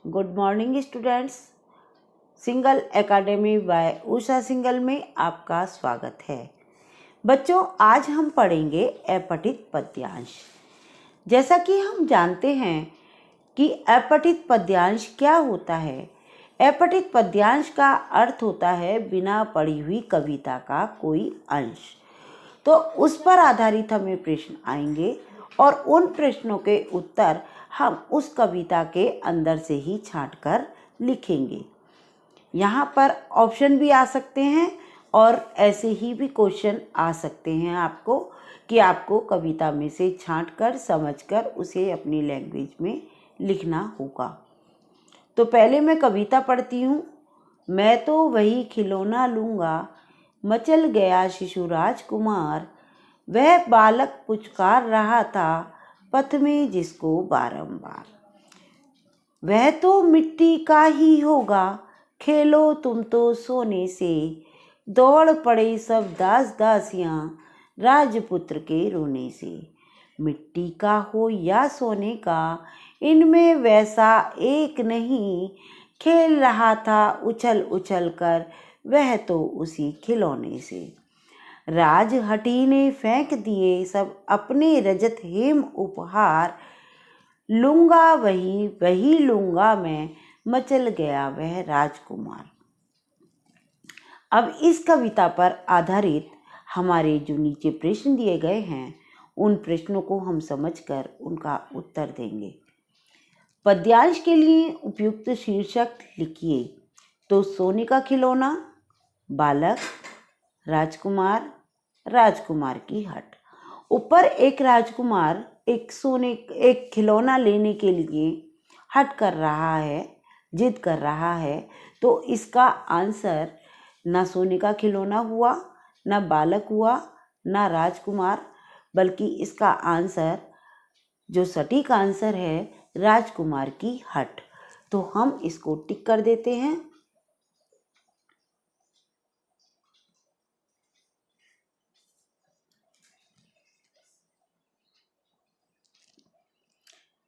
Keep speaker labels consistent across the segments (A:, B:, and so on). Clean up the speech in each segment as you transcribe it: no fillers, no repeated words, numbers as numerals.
A: Good morning students. Singal academy by Usha Singal में आपका स्वागत है। बच्चों, आज हम पढ़ेंगे अपठित पद्यांश। जैसा कि हम जानते हैं कि अपठित पद्यांश क्या होता है। अपठित पद्यांश का अर्थ होता है बिना पढ़ी हुई कविता का कोई अंश। तो उस पर आधारित हमें प्रश्न आएंगे और उन प्रश्नों के उत्तर हम उस कविता के अंदर से ही छांटकर लिखेंगे। यहाँ पर ऑप्शन भी आ सकते हैं और ऐसे ही भी क्वेश्चन आ सकते हैं आपको कि आपको कविता में से छांटकर समझकर उसे अपनी लैंग्वेज में लिखना होगा। तो पहले मैं कविता पढ़ती हूँ। मैं तो वही खिलौना लूँगा, मचल गया शिशु राजकुमार, वह बालक पुचकार रहा था पथ में जिसको बारंबार। वह तो मिट्टी का ही होगा, खेलो तुम तो सोने से, दौड़ पड़े सब दास दासियां राजपुत्र के रोने से। मिट्टी का हो या सोने का, इनमें वैसा एक नहीं, खेल रहा था उछल उछल कर वह तो उसी खिलौने से। राजहटी ने फेंक दिए सब अपने रजत हेम उपहार, लूंगा वही वही लूंगा मैं, मचल गया वह राजकुमार। अब इस कविता पर आधारित हमारे जो नीचे प्रश्न दिए गए हैं उन प्रश्नों को हम समझकर उनका उत्तर देंगे। पद्यांश के लिए उपयुक्त शीर्षक लिखिए। तो सोने का खिलौना, बालक, राजकुमार, राजकुमार की हट। ऊपर एक राजकुमार एक खिलौना लेने के लिए हट कर रहा है, जिद कर रहा है। तो इसका आंसर ना सोने का खिलौना हुआ, ना बालक हुआ, ना राजकुमार, बल्कि इसका आंसर जो सटीक आंसर है राजकुमार की हट। तो हम इसको टिक कर देते हैं।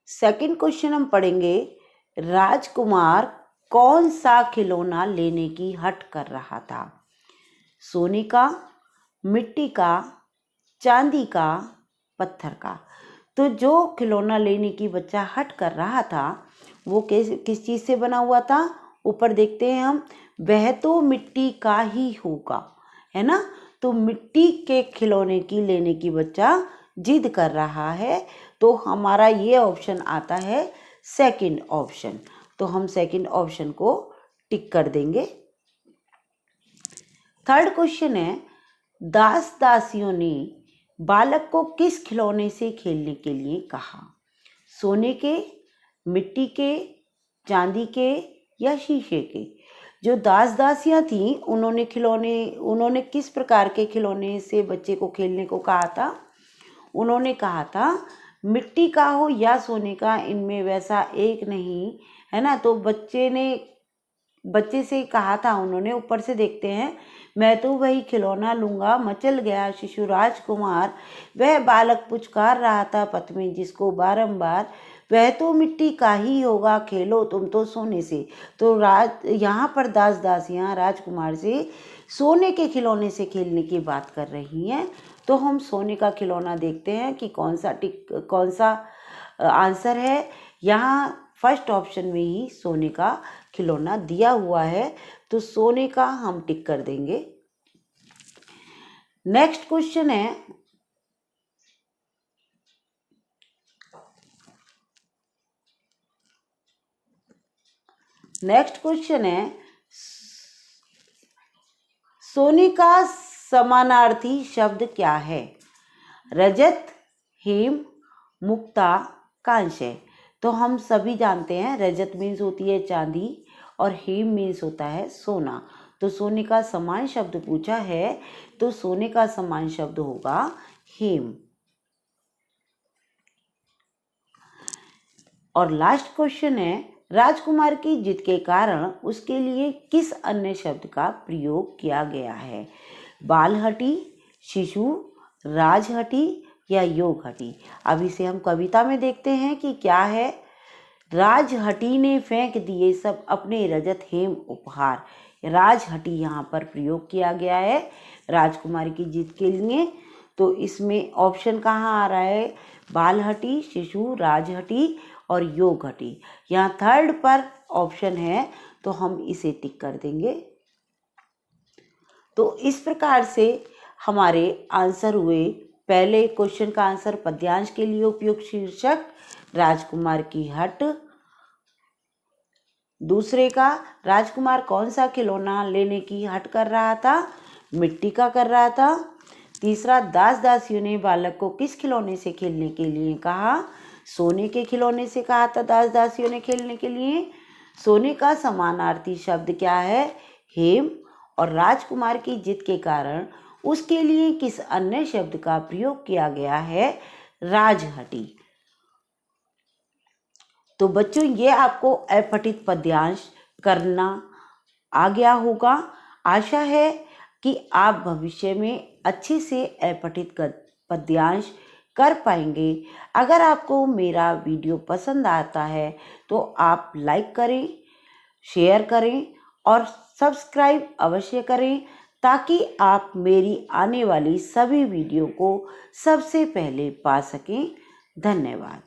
A: सेकंड क्वेश्चन हम पढ़ेंगे। राजकुमार कौन सा खिलौना लेने की हट कर रहा था? सोने का, मिट्टी का, चांदी का, पत्थर का। तो जो खिलौना लेने की बच्चा हट कर रहा था वो किस चीज़ से बना हुआ था? ऊपर देखते हैं हम, वह तो मिट्टी का ही होगा, है ना। तो मिट्टी के खिलौने की लेने की बच्चा जिद कर रहा है। तो हमारा ये ऑप्शन आता है सेकंड ऑप्शन। तो हम सेकंड ऑप्शन को टिक कर देंगे। थर्ड क्वेश्चन है, दास दासियों ने बालक को किस खिलौने से खेलने के लिए कहा? सोने के, मिट्टी के, चांदी के या शीशे के? जो दास दासियां थीं उन्होंने किस प्रकार के खिलौने से बच्चे को खेलने को कहा था? उन्होंने कहा था मिट्टी का हो या सोने का, इनमें वैसा एक नहीं, है ना। तो बच्चे से कहा था उन्होंने। ऊपर से देखते हैं, मैं तो वही खिलौना लूंगा, मचल गया शिशु राजकुमार, वह बालक पुचकार रहा था पथ में जिसको बारंबार, वह तो मिट्टी का ही होगा, खेलो तुम तो सोने से। तो यहाँ पर दास दासियां राजकुमार से सोने के खिलौने से खेलने की बात कर रही हैं। तो हम सोने का खिलौना देखते हैं कि कौन सा आंसर है। यहाँ फर्स्ट ऑप्शन में ही सोने का खिलौना दिया हुआ है, तो सोने का हम टिक कर देंगे। नेक्स्ट क्वेश्चन है सोने का समानार्थी शब्द क्या है? रजत, हेम, मुक्ता, कांस्य। तो हम सभी जानते हैं रजत मीन्स होती है चांदी और हेम मीन्स होता है सोना। तो सोने का समान शब्द पूछा है, तो सोने का समान शब्द होगा हेम। और लास्ट क्वेश्चन है, राजकुमार की जिद के कारण उसके लिए किस अन्य शब्द का प्रयोग किया गया है? बालहटी, शिशु, राजहटी या योगहटी? अब इसे हम कविता में देखते हैं कि क्या है। राजहटी ने फेंक दिए सब अपने रजत हेम उपहार। राजहटी यहाँ पर प्रयोग किया गया है राजकुमारी की जीत के लिए। तो इसमें ऑप्शन कहाँ आ रहा है? बालहटी, शिशु, राजहटी और योगहटी। यहाँ थर्ड पर ऑप्शन है तो हम इसे टिक कर देंगे। तो इस प्रकार से हमारे आंसर हुए। पहले क्वेश्चन का आंसर पद्यांश के लिए उपयुक्त शीर्षक राजकुमार की हट। दूसरे का राजकुमार कौन सा खिलौना लेने की हट कर रहा था? मिट्टी का कर रहा था। तीसरा, दास दासियों ने बालक को किस खिलौने से खेलने के लिए कहा? सोने के खिलौने से कहा था दास दासियों ने खेलने के लिए। सोने का समानार्थी शब्द क्या है? हेम। और राजकुमार की जिद के कारण उसके लिए किस अन्य शब्द का प्रयोग किया गया है? राजहटी। तो बच्चों, ये आपको अपठित पद्यांश करना आ गया होगा। आशा है कि आप भविष्य में अच्छे से अपठित पद्यांश कर पाएंगे। अगर आपको मेरा वीडियो पसंद आता है तो आप लाइक करें, शेयर करें और सब्सक्राइब अवश्य करें, ताकि आप मेरी आने वाली सभी वीडियो को सबसे पहले पा सकें। धन्यवाद।